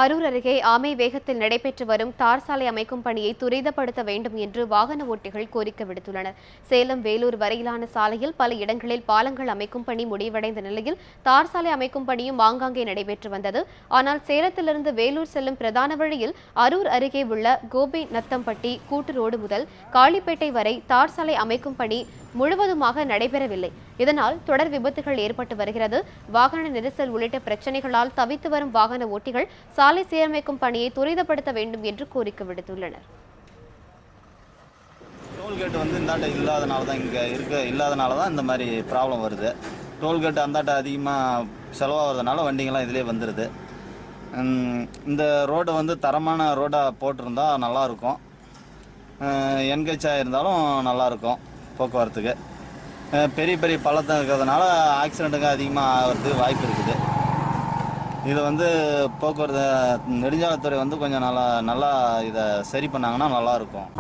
அரூர் அருகே ஆமை வேகத்தில் நடைபெற்று வரும் தார் சாலை அமைக்கும் பணியை துரிதப்படுத்த வேண்டும் என்று வாகன ஓட்டிகள் கோரிக்கை விடுத்துள்ளனர். சேலம் வேலூர் வரையிலான சாலையில் பல இடங்களில் பாலங்கள் அமைக்கும் பணி முடிவடைந்த நிலையில் தார் சாலை அமைக்கும் பணியும் ஆங்காங்கே நடைபெற்று வந்தது. ஆனால் சேலத்திலிருந்து வேலூர் செல்லும் பிரதான வழியில் அரூர் அருகே உள்ள கோபி நத்தம்பட்டி கூட்டு ரோடு முதல் காளிப்பேட்டை வரை தார் சாலை அமைக்கும் பணி முழுவதுமாக நடைபெறவில்லை. இதனால் தொடர் விபத்துகள் ஏற்பட்டு வருகிறது. வாகன நெரிசல் உள்ளிட்ட பிரச்சனைகளால் தவித்து வரும் வாகன ஓட்டிகள் சாலை சீரமைக்கும் பணியை துரிதப்படுத்த வேண்டும் என்று கோரிக்கை விடுத்துள்ளனர். டோல்கேட் இந்தாண்ட இல்லாதனால தான் இந்த மாதிரி ப்ராப்ளம் வருது. டோல்கேட் அந்தாண்ட அதிகமாக செலவாகிறதுனால வண்டிங்கெல்லாம் இதிலே வந்துடுது. இந்த ரோடை தரமான ரோடாக போட்டிருந்தா நல்லாயிருக்கும். என்கேச்சாக இருந்தாலும் நல்லாயிருக்கும். போக்குவரத்துக்கு பெரிய பெரிய பள்ளத்தம் இருக்கிறதுனால ஆக்சிடெண்ட்டுங்க அதிகமாக ஆகிறதுக்கு வாய்ப்பு இருக்குது. இதை போக்குவரத்து நெடுஞ்சாலைத்துறை கொஞ்சம் நல்லா இதை சரி பண்ணாங்கன்னா நல்லாயிருக்கும்.